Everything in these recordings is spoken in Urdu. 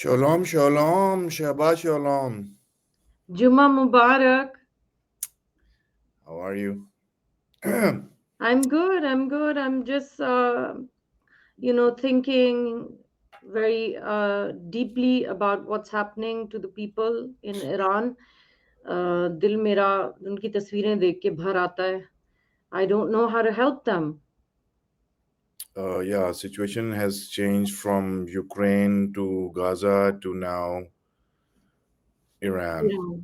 Shalom, shalom, Shabbat shalom. Juma Mubarak. How are you? I'm good. I'm good. I'm just, thinking very deeply about what's happening to the people in Iran. Dil mera unki tasveerein dekh ke bhar aata hai. I don't know how to help them. Yeah, situation has changed from Ukraine to Gaza to now Iran. Iran.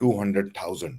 200,000।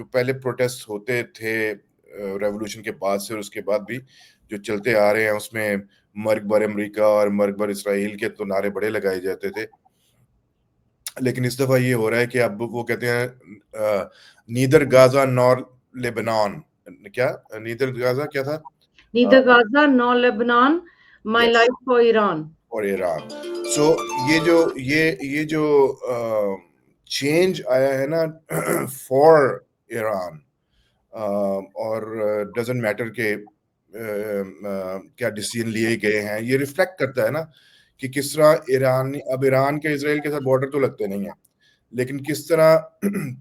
جو پہلے پروٹیسٹ ہوتے تھے ریولوشن کے بعد سے اور اس کے بعد بھی جو چلتے آ رہے ہیں اس میں مرگ بر امریکہ اور مرگ بر اسرائیل کے تو نعرے بڑے لگائے جاتے تھے، لیکن اس دفعہ یہ ہو رہا ہے کہ اب وہ کہتے ہیں نیدر غازہ نور لیبنان، کیا نیدر غازہ کیا تھا؟ Neither Gaza nor Lebanon, my yes, life for Iran. اور ایران. سو یہ جو چینج آیا ہے نا فار ایران، اور ڈزنٹ میٹر کہ کیا ڈیسیژن لیے گئے ہیں، یہ ریفلیکٹ کرتا ہے نا کہ کس طرح ایران کے اسرائیل کے ساتھ بارڈر تو لگتے نہیں ہیں، لیکن کس طرح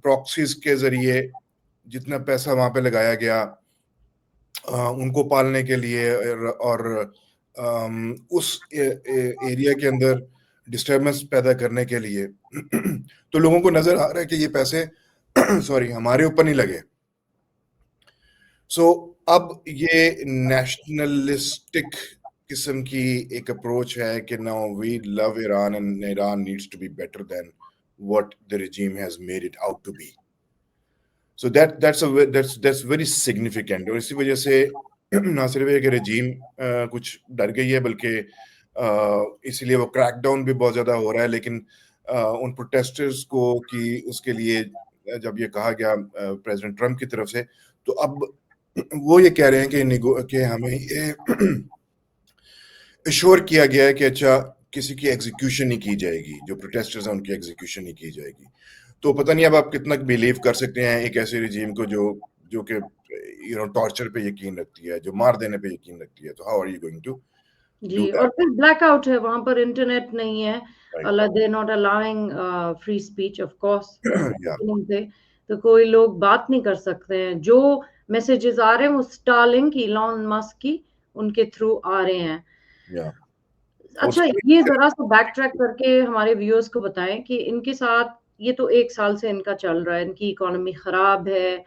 پراکسیز کے ذریعے جتنا پیسہ وہاں پہ لگایا گیا ان کو پالنے کے لیے اور اس ایریا کے اندر ڈسٹربنس پیدا کرنے کے لیے، تو لوگوں کو نظر آ رہا ہے کہ یہ پیسے سوری ہمارے اوپر نہیں لگے. سو اب یہ نیشنلسٹک قسم کی ایک اپروچ ہے کہ no we love Iran and Iran needs to be better than what the regime has made it out to be. So that's very significant. اور اسی وجہ سے نہ صرف ہے کہ رجیم کچھ ڈر گئی ہے، بلکہ اسی لیے وہ کریک ڈاؤن بھی بہت زیادہ ہو رہا ہے. لیکن ان پروٹیسٹرز کو کہ اس کے لیے جب یہ کہا گیا پریزیڈنٹ ٹرمپ کی طرف سے، تو اب وہ یہ کہہ رہے ہیں کہ ہمیں یہ ایشور کیا گیا ہے کہ اچھا کسی کی ایگزیکیوشن نہیں کی جائے گی، جو پروٹیسٹرز ہیں ان کی ایگزیکیوشن نہیں کی جائے گی. تو پتہ نہیں اب آپ کتنا بیلیو کر سکتے ہیں ایک ایسے رجیم کو جو کہ ٹارچر پہ یقین رکھتی ہے، جو مار دینے پہ یقین رکھتی ہے. تو how are you going to do جی، دیٹ؟ اور پھر بلیک آؤٹ ہے وہاں پر، انٹرنیٹ نہیں ہے. They not allowing free speech of course سے، تو کوئی لوگ بات نہیں کر سکتے ہیں. جو میسیجز آ رہے ہیں وہ اسٹارلنک ایلان مسک کی ان کے تھرو آ رہے ہیں. اچھا، یہ ذرا سا بیک ٹریک کر کے ہمارے ویورز کو بتائیں کہ ان کے ساتھ یہ تو 1 سال سے ان کا چل رہا ہے، ان کی اکانومی خراب ہے.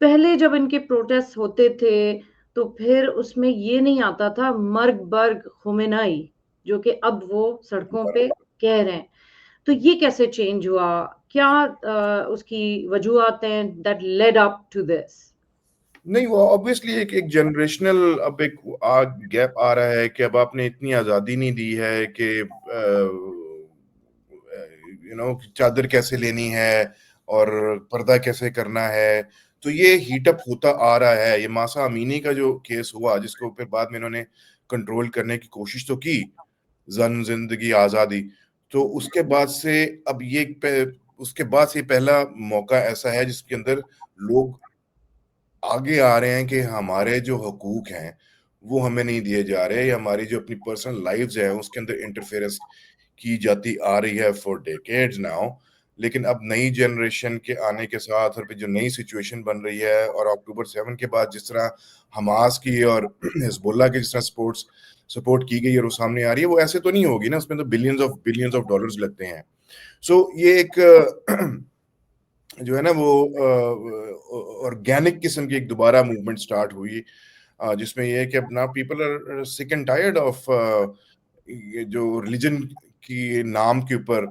پہلے جب ان کے پروٹیسٹ ہوتے تھے تو پھر اس میں یہ نہیں آتا تھا مرگ برگ خمینائی، جو کہ اب وہ سڑکوں پہ کہہ رہے ہیں. تو یہ کیسے چینج ہوا؟ کیا اس کی وجوہات ہیں that led up to this؟ نہیں، وہ obviously ایک جنریشنل اب ایک گیپ آ رہا ہے کہ اب آپ نے اتنی آزادی نہیں دی ہے کہ چادر کیسے لینی ہے اور پردہ کیسے کرنا ہے. تو یہ ہیٹ اپ ہوتا آ رہا ہے. یہ ماسا امینی کا جو کیس ہوا جس کو پھر بعد میں انہوں نے کنٹرول کرنے کی کوشش تو کی، زن زندگی آزادی، تو اس کے بعد سے اب یہ پہلا موقع ایسا ہے جس کے اندر لوگ آگے آ رہے ہیں کہ ہمارے جو حقوق ہیں وہ ہمیں نہیں دیے جا رہے، یا ہماری جو اپنی پرسنل لائفز ہیں اس کے اندر انٹرفیئرنس کی جاتی آ رہی ہے فور ڈیکیڈز ناؤ. لیکن اب نئی جنریشن کے آنے کے ساتھ اور پھر جو نئی سچویشن بن رہی ہے، اور اکتوبر 7 کے بعد جس طرح حماس کی اور حزب اللہ کی جس طرح سپورٹ کی گئی اور وہ سامنے آ رہی ہے، وہ ایسے تو نہیں ہوگی نا، اس میں تو بلینز آف ڈالرز لگتے ہیں. سو یہ ایک جو ہے نا وہ آرگینک قسم کی ایک دوبارہ موومنٹ سٹارٹ ہوئی، جس میں یہ ہے کہ اب نا پیپل آر سک اینڈ ٹائرڈ آف جو ریلیجن کی نام کے اوپر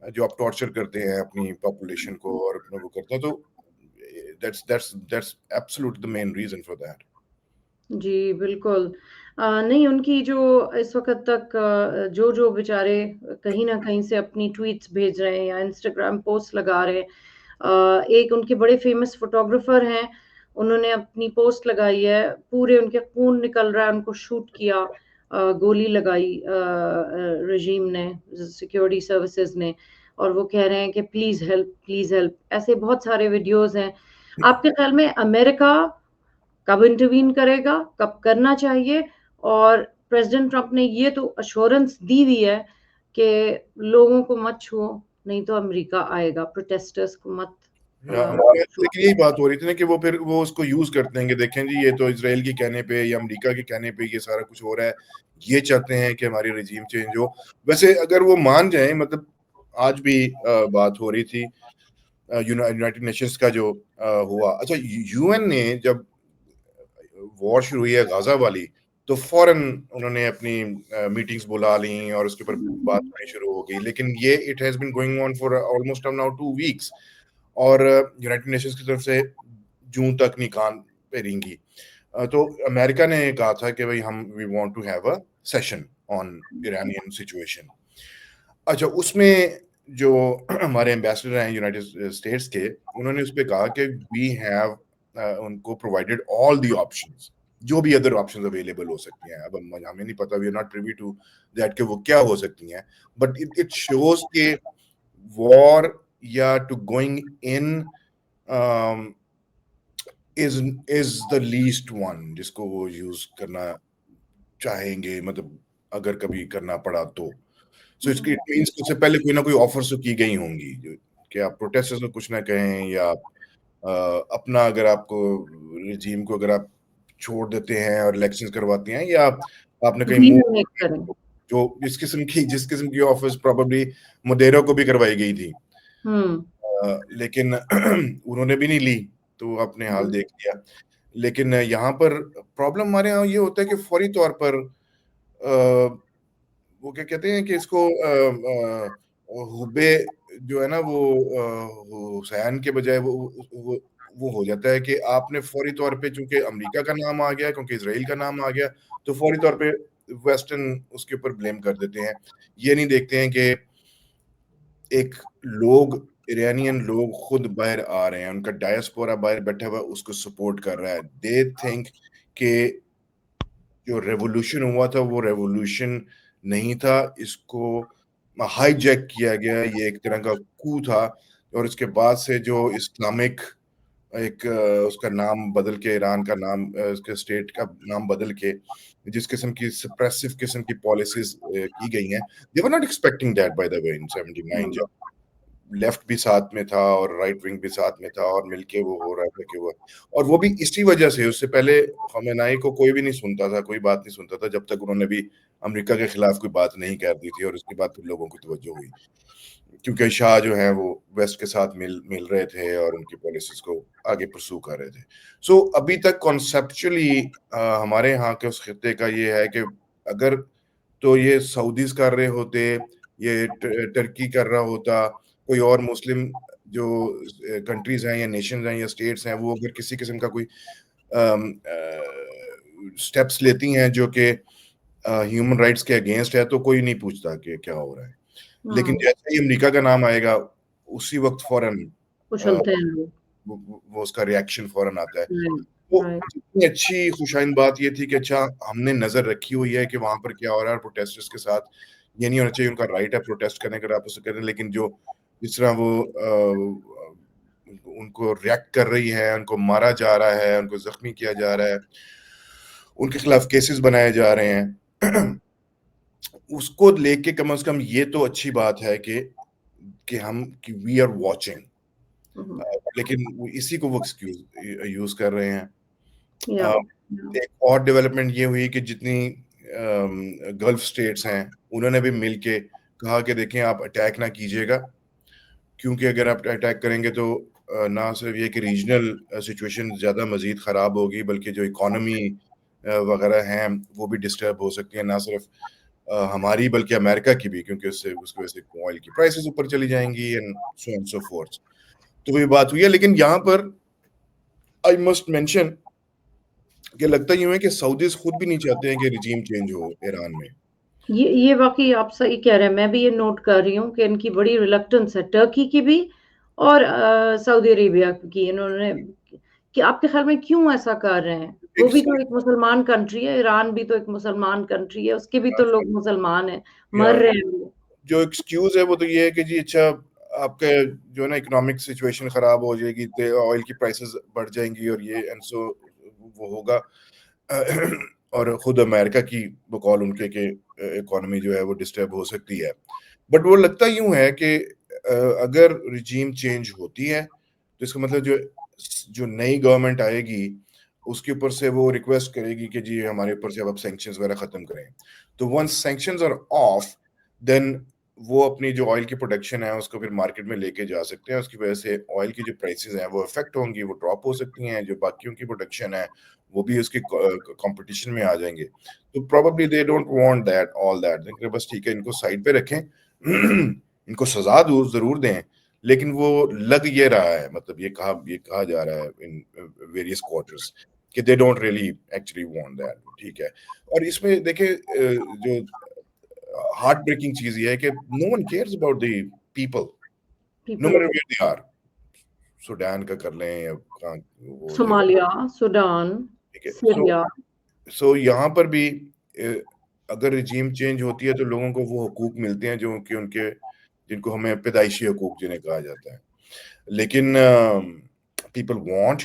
جو آپ ٹارچر کرتے ہیں اپنی پاپولیشن کو اور اپنے وہ کرتے ہیں. تو that's absolute the main reason for that. جی بالکل. نہیں، ان کی جو اس وقت تک جو بیچارے کہیں نہ کہیں سے اپنی ٹویٹس بھیج رہے ہیں یا انسٹاگرام پوسٹ لگا رہے ہیں. ایک ان کے بڑے فیمس فوٹوگرافر ہیں، انہوں نے اپنی پوسٹ لگائی ہے، پورے ان کے خون نکل رہا ہے، ان کو شوٹ کیا، گولی لگائی رجیم نے، سیکیورٹی سروسز نے، اور وہ کہہ رہے ہیں کہ پلیز ہیلپ پلیز ہیلپ. ایسے بہت سارے ویڈیوز ہیں. آپ کے خیال میں امریکہ کب انٹروین کرے گا، کب کرنا چاہیے؟ اور پریزیڈنٹ ٹرمپ نے یہ تو اشورنس دی ہوئی ہے کہ لوگوں کو مت چھو، نہیں تو امریکہ آئے گا، پروٹیسٹرز کو مت. لیکن یہی بات ہو رہی تھی نا کہ وہ پھر وہ اس کو یوز کرتے ہیں کہ دیکھیں جی یہ تو اسرائیل کے کہنے پہ یا امریکہ کے کہنے پہ یہ سارا کچھ ہو رہا ہے، یہ چاہتے ہیں کہ ہماری رجیم چینج ہو. ویسے اگر وہ مان جائیں، مطلب آج بھی بات ہو رہی تھی یونائٹڈ نیشنز کا جو ہوا. اچھا، یو این نے جب وار شروع ہوئی ہے غازہ والی تو فوراً انہوں نے اپنی میٹنگز بلا لیں اور اس کے اوپر بات ہونی شروع ہو گئی. لیکن یہ it has been going on for almost now 2 weeks. اور یونائٹڈ نیشنز کی طرف سے جون تک نہیں کان پہ رینگی. تو امریکہ نے کہا تھا کہ بھائی ہم we want to have a session on Iranian situation. اچھا اس میں جو ہمارے ایمبیسڈر ہیں یونائٹڈ اسٹیٹس کے, انہوں نے اس پہ کہا کہ وی ہیو ان کو پرووائڈیڈ آل دی آپشنز, جو بھی ادر آپشنز اویلیبل ہو سکتی ہیں. اب ہمیں نہیں پتا, we are not privy to that کہ وہ کیا ہو سکتی ہیں, بٹ اٹ شوز کہ وار یا ٹو going in is the least one جس کو وہ یوز کرنا چاہیں گے, مطلب اگر کبھی کرنا پڑا تو. سو اس کی مینس اس سے پہلے کوئی نہ کوئی آفر تو کی گئی ہوں گی کہ آپ پروٹیسٹرز کو کچھ نہ کہیں, یا اپنا اگر آپ کو رجیم کو اگر آپ چھوڑ دیتے ہیں اور الیکشنز کرواتے ہیں, یا آپ نے کہیں کریں. جو جس قسم کی آفرز پروبیبلی مدیرو کو بھی کروائی گئی تھی, لیکن انہوں نے بھی نہیں لی, تو اپنے حال دیکھ لیا. لیکن یہاں پر پرابلم ہمارے یہاں یہ ہوتا ہے کہ فوری طور پر وہ کیا کہتے ہیں کہ اس کو حبے جو ہے نا وہ حسین کے بجائے وہ ہو جاتا ہے کہ آپ نے فوری طور پہ, چونکہ امریکہ کا نام آ گیا, کیونکہ اسرائیل کا نام آ گیا, تو فوری طور پہ ویسٹرن اس کے اوپر بلیم کر دیتے ہیں. یہ نہیں دیکھتے ہیں کہ ایک لوگ ایرانین لوگ خود باہر آ رہے ہیں, ان کا ڈائسپورا باہر بیٹھا ہوا اس کو سپورٹ کر رہا ہے. دے تھنک کہ جو ریولوشن ہوا تھا وہ ریولوشن نہیں تھا, اس کو ہائی جیک کیا گیا, یہ ایک طرح کا کو تھا. اور اس کے بعد سے جو اسلامک ایک اس کا نام بدل کے, ایران کا نام, اس کے اسٹیٹ کا نام بدل کے جس قسم کی سپریسو قسم کی پالیسیز کی گئی ہیں, they were not expecting that by the way in 79, جب لیفٹ بھی ساتھ میں تھا اور رائٹ ونگ بھی ساتھ میں تھا اور مل کے وہ ہو رہا تھا کہ وہ, اور وہ بھی اسی وجہ سے, اس سے پہلے خامنہئی کو کوئی بھی نہیں سنتا تھا, کوئی بات نہیں سنتا تھا جب تک انہوں نے بھی امریکہ کے خلاف کوئی بات نہیں کر دی تھی. اور اس کے بعد پھر لوگوں کی توجہ ہوئی, کیونکہ شاہ جو ہیں وہ ویسٹ کے ساتھ مل رہے تھے اور ان کی پالیسیز کو آگے پرسو کر رہے تھے. سو ابھی تک کانسیپچولی ہمارے ہاں کے اس خطے کا یہ ہے کہ اگر تو یہ سعودیز کر رہے ہوتے, یہ ٹرکی کر رہا ہوتا, کوئی اور مسلم جو کنٹریز ہیں یا نیشنز ہیں یا اسٹیٹس ہیں, وہ اگر کسی قسم کا کوئی سٹیپس لیتی ہیں جو کہ ہیومن رائٹس کے اگینسٹ ہے, تو کوئی نہیں پوچھتا کہ کیا ہو رہا ہے. لیکن جیسے ہی امریکہ کا نام آئے گا اسی وقت فوراً وہ اس کا ریاکشن فوراً آتا ہے. تو اتنی اچھی خوشائند بات یہ تھی کہ اچھا ہم نے نظر رکھی ہوئی ہے کہ وہاں پر کیا ہو رہا ہے, پروٹیسٹرز کے ساتھ یہ نہیں ہونا چاہیے, ان کا رائٹ ہے پروٹیسٹ کرنے کا, آپ اسے کہتے ہیں, لیکن جو جس طرح وہ ان کو ریئیکٹ کر رہی ہے, ان کو مارا جا رہا ہے, ان کو زخمی کیا جا رہا ہے, ان کے خلاف کیسز بنائے جا رہے ہیں, اس کو لے کے کم از کم یہ تو اچھی بات ہے کہ ہم وی آر واچنگ. لیکن اسی کو وہ ایکسکیوز یوز کر رہے ہیں. ایک اور ڈیولپمنٹ یہ ہوئی کہ جتنی گلف اسٹیٹس ہیں انہوں نے بھی مل کے کہا کہ دیکھیں آپ اٹیک نہ کیجیے گا, کیونکہ اگر آپ اٹیک کریں گے تو نہ صرف یہ کہ ریجنل سچویشن زیادہ مزید خراب ہوگی, بلکہ جو اکانومی وغیرہ ہیں وہ بھی ڈسٹرب ہو سکتی ہیں, نہ صرف ہماری بلکہ امریکہ کی بھی, کیونکہ اس کی وجہ سے آئل کی پرائسز اوپر چلی جائیں گی and so and so forth. تو یہ بات ہوئی ہے. لیکن یہاں پر آئی مسٹ مینشن کہ لگتا یوں ہے کہ سعودیز خود بھی نہیں چاہتے ہیں کہ رجیم چینج ہو ایران میں. یہ واقعی آپ صحیح کہہ رہے ہیں, میں بھی یہ نوٹ کر رہی ہوں کہ ان کی بڑی ریلکٹنس ہے, ٹرکی کی بھی اور سعودی عربیہ کی. انہوں نے کہ آپ کے خیال میں کیوں ایسا کر رہے ہیں؟ وہ بھی تو ایک مسلمان کنٹری ہے, ایران بھی تو ایک مسلمان کنٹری ہے, اس کے بھی تو لوگ مسلمان ہیں, مر رہے ہیں. جو ایکسکیوز ہے وہ تو یہ ہے کہ جی اچھا آپ کا جو ہے نا اکنامک سچویشن خراب ہو جائے گی, آئل کی پرائسز بڑھ جائیں گی اور یہ اینڈ سو وہ ہوگا, اور خود امریکہ کی بقول ان کے کہ اکانومی جو ہے وہ ڈسٹرب ہو سکتی ہے. بٹ وہ لگتا یوں ہے کہ اگر رجیم چینج ہوتی ہے تو اس کا مطلب جو نئی گورنمنٹ آئے گی اس کے اوپر سے وہ ریکویسٹ کرے گی کہ جی ہمارے اوپر سے اب سینکشنز وغیرہ ختم کریں. تو ونس سینکشنز آر آف دین وہ اپنی جو آئل کی پروڈکشن ہے اس کو پھر مارکیٹ میں لے کے جا سکتے ہیں. اس کی وجہ سے آئل کی جو پرائسز ہیں وہ افیکٹ ہوں گی, وہ ڈراپ ہو سکتی ہیں. جو باقیوں کی پروڈکشن ہے وہ بھی اس کی کمپٹیشن میں آ جائیں گے. تو probably they don't want that all that, بس ٹھیک ہے ان کو سائڈ پہ رکھیں, ان کو سزا ضرور دیں, لیکن وہ لگ یہ رہا ہے, مطلب یہ کہا جا رہا ہے ان ویریس کوارٹرز کہ they don't really actually want that. ٹھیک ہے, اور اس میں دیکھیں جو ہارٹ بریکنگ چیز یہ ہے کہ no one cares about the people no matter where they are. Sudan کا کر لیں یا وہ صومالیہ, سوڈان, ٹھیک ہے. سیریا. سو یہاں پر بھی اگر رجیم چینج ہوتی ہے تو لوگوں کو وہ حقوق ملتے ہیں جو کہ ان کے جن کو ہمیں پیدائشی حقوق جنہیں کہا جاتا ہے. لیکن پیپل وانٹ,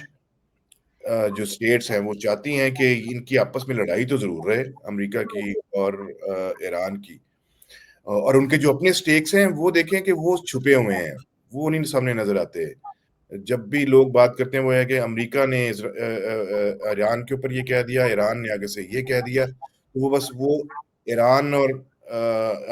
جو اسٹیٹس ہیں وہ چاہتی ہیں کہ ان کی آپس میں لڑائی تو ضرور رہے, امریکہ کی اور ایران کی, اور ان کے جو اپنے اسٹیکس ہیں وہ دیکھیں کہ وہ چھپے ہوئے ہیں, وہ نہیں سامنے نظر آتے. جب بھی لوگ بات کرتے ہیں وہ ہے کہ امریکہ نے ایران کے اوپر یہ کہہ دیا, ایران نے آگے سے یہ کہہ دیا, وہ بس وہ ایران اور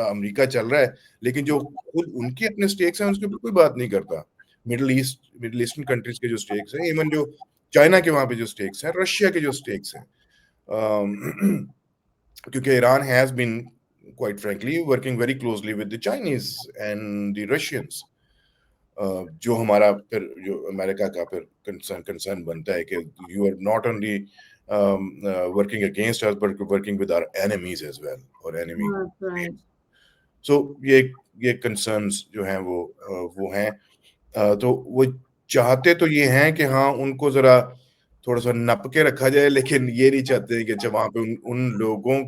امریکہ چل رہا ہے, لیکن جو خود ان کے اپنے اسٹیکس ہیں اس کے اوپر کوئی بات نہیں کرتا. مڈل ایسٹرن کنٹریز کے جو اسٹیکس ہیں, ایون جو چائنا کے وہاں پہ جو اسٹیکس ہیں, رشیا کے جو اسٹیکس ہیں, کیونکہ Iran has been quite frankly working very closely with the Chinese and the Russians, جو ہمارا پھر جو امریکہ کا پھر کنسرن بنتا ہے کہ you are not only working against us but working with our enemies as well, or enemy. So یہ کنسرنز جو ہیں وہ ہیں. تو وہ چاہتے تو یہ ہیں کہ ہاں ان کو ذرا تھوڑا سا نپ کے رکھا جائے, لیکن یہ نہیں چاہتے کہ وہاں پہ ان لوگوں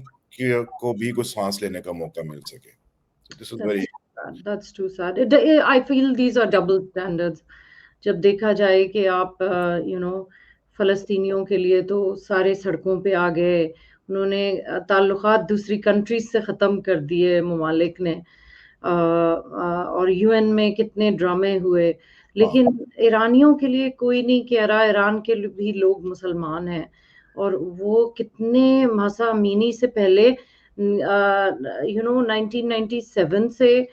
کو بھی کچھ سانس لینے کا موقع مل سکے. This is very That's too sad. I feel these are double standards. جب دیکھا جائے کہ آپ فلسطینیوں کے لیے تو سارے سڑکوں پہ آ گئے, انہوں نے تعلقات دوسری کنٹریز سے ختم کر دیے ممالک نے, اور UN میں کتنے ڈرامے ہوئے, لیکن ایرانیوں کے لیے کوئی نہیں کہہ رہا. ایران کے بھی لوگ مسلمان ہیں, اور وہ کتنے ماسا امینی سے پہلے 1997 سے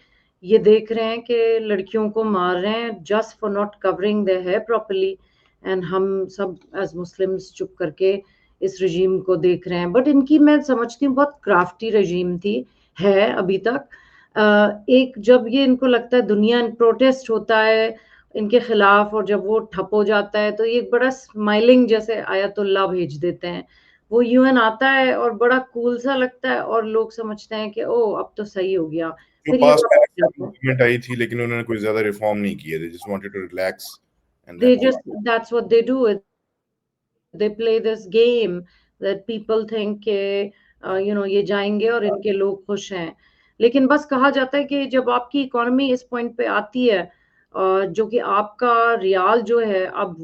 یہ دیکھ رہے ہیں کہ لڑکیوں کو مار رہے ہیں just for not covering their hair properly, and ہم سب ایز مسلمس چپ کر کے اس رجیم کو دیکھ رہے ہیں. بٹ ان کی میں سمجھتی ہوں بہت کرافٹی رجیم تھی, ہے ابھی تک. ایک جب یہ ان کو لگتا ہے دنیا پروٹیسٹ ہوتا ہے ان کے خلاف, اور جب وہ ٹھپ ہو جاتا ہے تو یہ ایک بڑا اسمائلنگ جیسے آیت اللہ بھیج دیتے ہیں. وہ UN آتا ہے اور بڑا کول سا لگتا ہے, اور لوگ سمجھتے ہیں کہ او اب تو صحیح ہو گیا. جو پھر پاس یہ گورنمنٹ آئی تھی لیکن انہوں نے کوئی زیادہ ریفارم نہیں کیا. They just wanted to relax and they then just, that's what they do. They play this game that people think کہ یہ جائیں گے اور ان کے لوگ خوش ہیں. لیکن بس کہا جاتا ہے کہ جب آپ کی اکانومی اس پوائنٹ پہ آتی ہے جو کہ آپ کا ریال جو ہے اب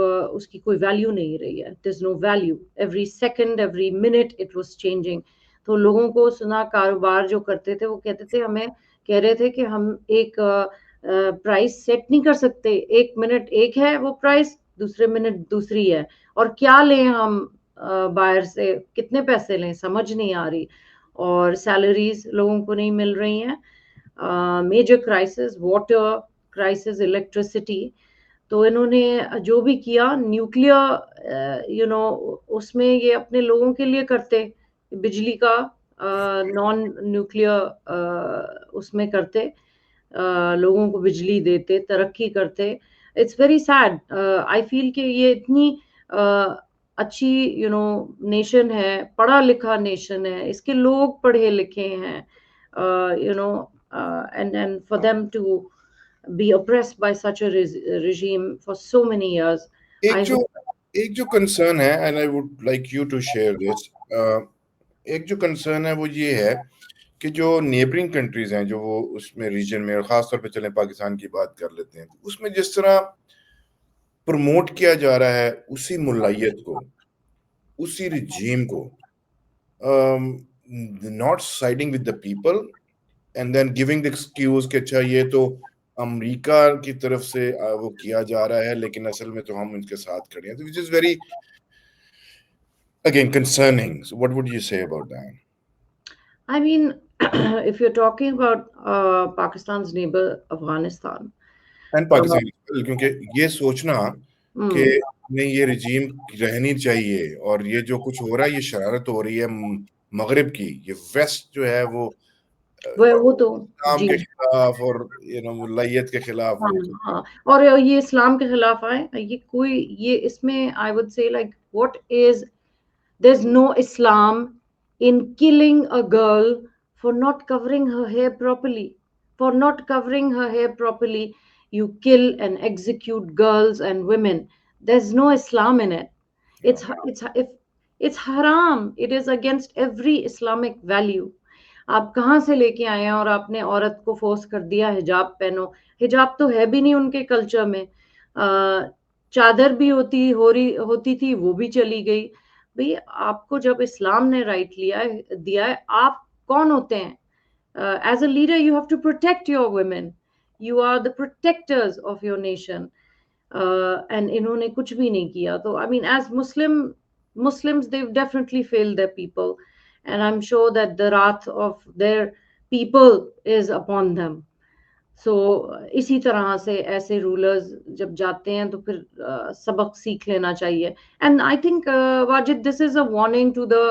اس کی کوئی ویلیو نہیں رہی ہے. there's no value. every second, every minute it was changing. تو لوگوں کو سنا کاروبار جو کرتے تھے وہ کہتے تھے, ہمیں کہہ رہے تھے کہ ہم ایک پرائس سیٹ نہیں کر سکتے, ایک منٹ ایک ہے وہ پرائس, دوسرے منٹ دوسری ہے, اور کیا لیں ہم باہر سے, کتنے پیسے لیں, سمجھ نہیں آ رہی. اور سیلریز لوگوں کو نہیں مل رہی ہیں. Major crisis, water crisis, electricity. تو انہوں نے جو بھی کیا نیوکلیر اس میں یہ اپنے لوگوں کے لیے کرتے, بجلی کا نان نیوکلیر اس میں کرتے, لوگوں کو بجلی دیتے, ترقی کرتے. It's very sad. I feel کہ یہ اتنی اچھی نیشن ہے, پڑھا لکھا نیشن ہے, اس کے لوگ پڑھے لکھے ہیں, and for them to be oppressed by such a regime for so many years. ایک جو کنسرن ہے, and I would like you to share this, ایک جو کنسرن ہے وہ یہ ہے کہ جو نیبرنگ کنٹریز ہیں جو وہ اس میں ریجن میں, اور خاص طور پہ چلیں پاکستان کی بات کر لیتے ہیں, اس میں جس طرح پروموٹ کیا جا رہا ہے اسی ملائیت کو, اسی رجیم کو, not siding with the people and then giving the excuse کہ اچھا یہ تو امریکہ کی طرف سے وہ کیا جا رہا ہے لیکن اصل میں تو ہم ان کے ساتھ کھڑے ہیں, which is very again concerning. So what would you say about that? I mean, if you're talking about Pakistan's neighbor Afghanistan and Pakistan, کیونکہ یہ سوچنا کہ نہیں یہ رجیم رہنی چاہیے, اور یہ جو کچھ ہو رہا ہے یہ شرارت ہو رہی ہے مغرب کی, یہ ویسٹ جو ہے وہ وہ تو اسلام جی کے خلاف اور ملیت کے خلاف ہاں وہ ہاں اور یہ اسلام کے خلاف آئے یہ کوئی یہ اس میں I would say like what is there's no Islam in killing a girl for not covering her hair properly. For not covering her hair properly, you kill and execute girls and women. There's no Islam in it. Yeah. It's haram. It is against every Islamic value. آپ کہاں سے لے کے آئے ہیں اور آپ نے عورت کو فورس کر دیا حجاب پہنو. حجاب تو ہے بھی نہیں ان کے کلچر میں. چادر بھی ہوتی تھی وہ بھی چلی گئی. بھئی آپ کو جب اسلام نے رائٹ دیا ہے آپ کون ہوتے ہیں؟ As a leader you have to protect your women. You are the protectors of your nation. And انہوں نے کچھ بھی نہیں کیا. تو I mean as Muslims they've definitely failed their people and I'm sure that the wrath of their people is upon them. سو اسی طرح سے ایسے رولرز جب جاتے ہیں تو پھر سبق سیکھ لینا چاہیے. And I think Wajid this is a warning to the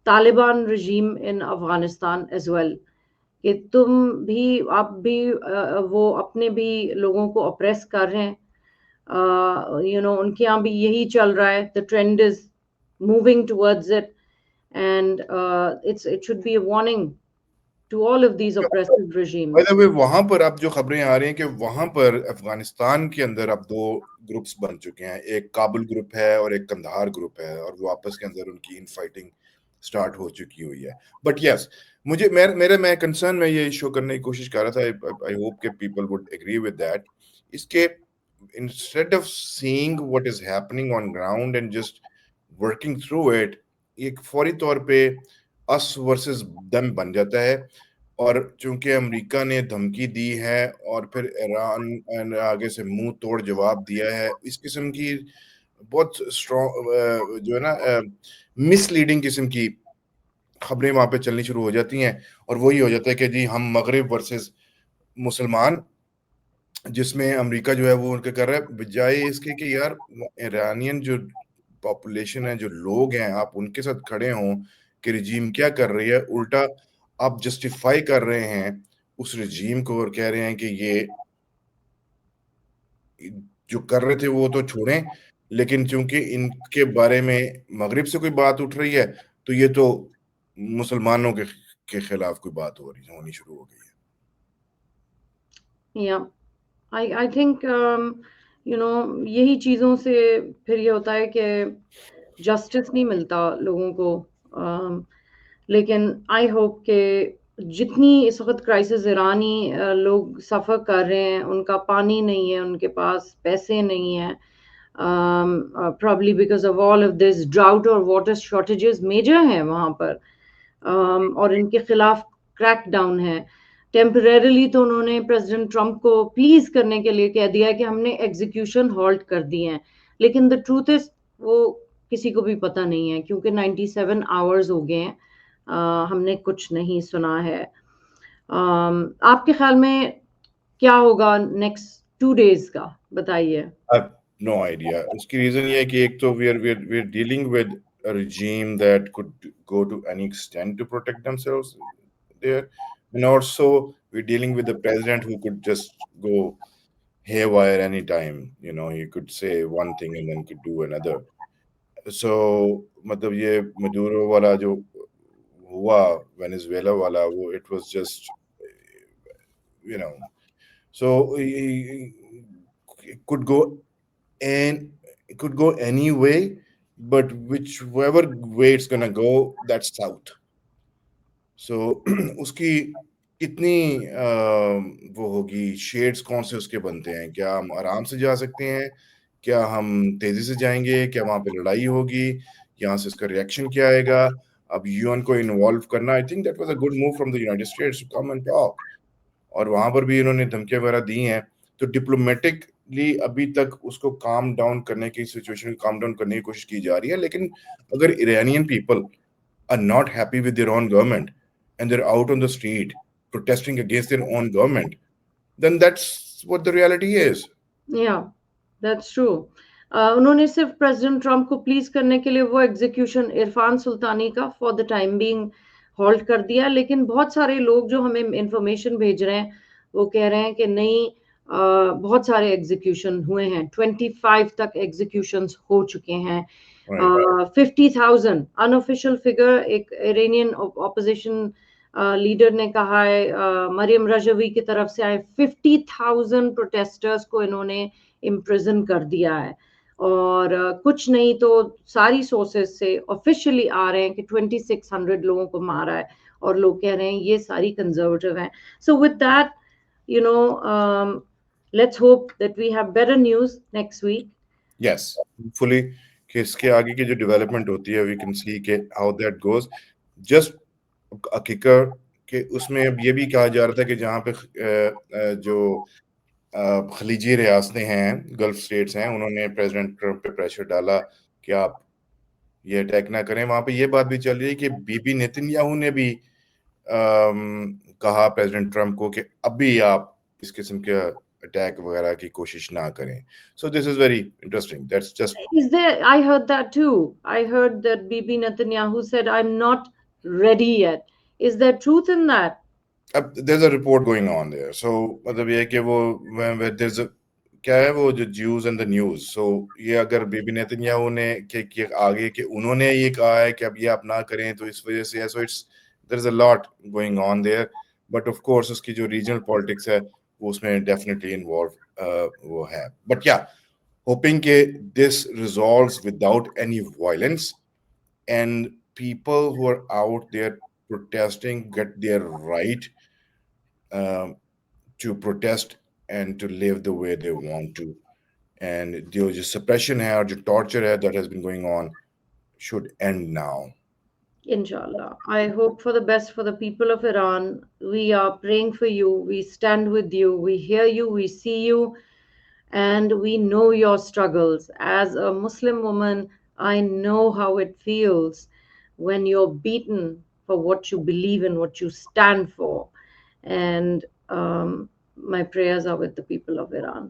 Taliban regime in Afghanistan as well کہ تم بھی آپ بھی وہ اپنے بھی لوگوں کو اپریس کر رہے ہیں. ان کے یہاں بھی یہی چل رہا ہے. The trend is moving towards it and it should be a warning to all of these oppressive regimes. وہاں پر اب جو خبریں آ رہی ہیں کہ وہاں پر افغانستان کے اندر اب 2 گروپس بن چکے ہیں. ایک کابل گروپ ہے اور ایک قندھار گروپ ہے اور وہ آپس کے اندر ان کی ان فائٹنگ سٹارٹ ہو چکی ہوئی ہے. بٹ یس مجھے میں کنسرن میں یہ شو کرنے کی کوشش کر رہا تھا. آئی ہوپ کہ people would agree with that. اس کے instead of seeing what is happening on ground and just working through it, ایک فوری طور پہ اس ورسز دم بن جاتا ہے. اور چونکہ امریکہ نے دھمکی دی ہے اور پھر ایران آگے سے منہ توڑ جواب دیا ہے, اس قسم کی بہت اسٹرانگ جو ہے نا مس لیڈنگ قسم کی خبریں وہاں پہ چلنی شروع ہو جاتی ہیں. اور وہی ہو جاتا ہے کہ جی ہم مغرب ورسز مسلمان, جس میں امریکہ جو ہے وہ ان کے کر رہا ہے, بجائے اس کے کہ یار ایرانین جو پاپولیشن ہے, جو لوگ ہیں, آپ ان کے ساتھ کھڑے ہوں کہ رجیم کیا کر رہی ہے. الٹا آپ جسٹیفائی کر رہے ہیں اس رجیم کو اور کہہ رہے ہیں کہ یہ جو کر رہے تھے وہ تو چھوڑیں, لیکن چونکہ ان کے بارے میں مغرب سے کوئی بات اٹھ رہی ہے تو یہ تو مسلمانوں کے خلاف کوئی بات ہونی شروع ہو گئی ہے. Yeah, I think یہی چیزوں سے پھر یہ ہوتا ہے کہ جسٹس نہیں ملتا لوگوں کو. لیکن آئی ہوپ کہ جتنی اس وقت کرائسس ایرانی لوگ سفر کر رہے ہیں, ان کا پانی نہیں ہے, ان کے پاس پیسے نہیں ہیں, probably because of all of this drought اور water shortages major ہیں وہاں پر, اور ان کے خلاف کریک ڈاؤن ہے. ٹیمپریریلی تو انہوں نے پریزیڈنٹ ٹرمپ کو پلیز کرنے کے لیے کہہ دیا کہ ہم نے ایگزیکیوشن ہالٹ کر دی ہیں, لیکن دا ٹروتھ از وہ کسی کو بھی پتہ نہیں ہے کیونکہ 97 آورز ہو گئے ہیں, ہم نے کچھ نہیں سنا ہے. آپ کے خیال میں کیا ہوگا نیکسٹ 2 days کا بتائیے. No idea. اس کی ریزن یہ ہے کہ ایک تو we are dealing with a regime that could go to any extent to protect themselves there, and also we're dealing with a president who could just go haywire anytime. He could say one thing and then could do another. So مطلب یہ مدورو والا جو ہوا وینیزویلا والا, وہ it was just so it could go any way, but whichever way it's gonna go, that's south. So اس کی کتنی وہ ہوگی شیڈز کون سے اس کے بنتے ہیں. کیا ہم آرام سے جا سکتے ہیں, کیا ہم تیزی سے جائیں گے, کیا وہاں پہ لڑائی ہوگی, یہاں سے اس کا ریئیکشن کیا آئے گا. اب UN کو انوالو کرنا, I think that was a good move from the United States to come and talk. اور وہاں پر بھی انہوں نے دھمکیاں وغیرہ دی ہیں. تو ڈپلومیٹکلی ابھی تک اس کو کام ڈاؤن کرنے کی سچویشن کام ڈاؤن کرنے کی کوشش کی جا رہی ہے. لیکن اگر Iranian people are not happy with their own government and they're out on the street protesting against their own government, then that's what the reality is. Yeah, that's true. انہوں نے صرف پریزیڈنٹ ٹرمپ کو پلیز کرنے کے لیے وہ ایگزیکیوشن عرفان سلطانی کا for the time being halt کر دیا. لیکن بہت سارے لوگ جو ہمیں انفارمیشن بھیج رہے ہیں وہ کہہ رہے ہیں کہ نہیں, بہت سارے ایگزیکیوشن ہوئے ہیں, 25 تک ایگزیکیوشنز ہو چکے ہیں. 50,000 انآفیشیل فگر ایک ایرانین اپوزیشن لیڈر نے کہا ہے, مریم رجوی کی طرف سے آئے, 50,000 پروٹیسٹرز کو انہوں نے امپریزن کر دیا ہے. اور کچھ نہیں تو ساری سورسز سے آفیشیلی آ رہے ہیں کہ 2600 لوگوں کو مارا ہے, اور لوگ کہہ رہے ہیں یہ ساری کنزرویٹو ہیں. So with that, you know, let's hope that we have better news next week. Yes, hopefully کہ اس کے آگے کی جو ڈیولپمنٹ ہوتی ہے we can see کہ how that goes. Just a kicker کہ اس میں اب یہ بھی کہا جا رہا تھا کہ جہاں پہ جو خلیجی ریاستیں ہیں, گلف اسٹیٹس ہیں, انہوں نے پریزیڈنٹ ٹرمپ پہ پریشر ڈالا کہ آپ یہ اٹیک نہ کریں. وہاں پہ یہ بات بھی چل رہی ہے کہ بی بی نیتنیاہو نے بھی کہا پریزیڈنٹ ٹرمپ کو کہ اب بھی آپ اس قسم کے اٹیک وغیرہ کی کوشش نہ کریں. So this is very interesting. That's just... Is there, I heard that too. I heard that Bibi Netanyahu said, I'm not ready yet. Is there truth in that? There's a report going on there. So مطلب یہ کہ وہ there's a کیا ہے وہ جو جیوز اینڈ دا نیوز. سو یہ اگر بیبی نیتنیاہو نے کہ آگے کہ انہوں نے یہ کہا ہے کہ اب یہ آپ نہ کریں تو اس وجہ سے, so it's there is a lot going on there. But of course اس کی جو ریجنل پالیٹکس ہے وہ اس میں ڈیفینیٹلی انوالو وہ ہے. بٹ یا ہوپنگ کہ this resolves without any violence and people who are out there protesting get their right to protest and to live the way they want to. And جو suppression ہے اور جو torture ہے that has been going on should end now. Inshallah. I hope for the best for the people of Iran. We are praying for you. We stand with you. We hear you. We see you. And we know your struggles. As a Muslim woman, I know how it feels when you're beaten for what you believe in, what you stand for. And my prayers are with the people of Iran.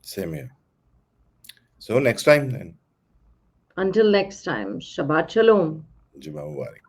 Same here. So next time then. Until next time, Shabbat Shalom. Juma Mubarak.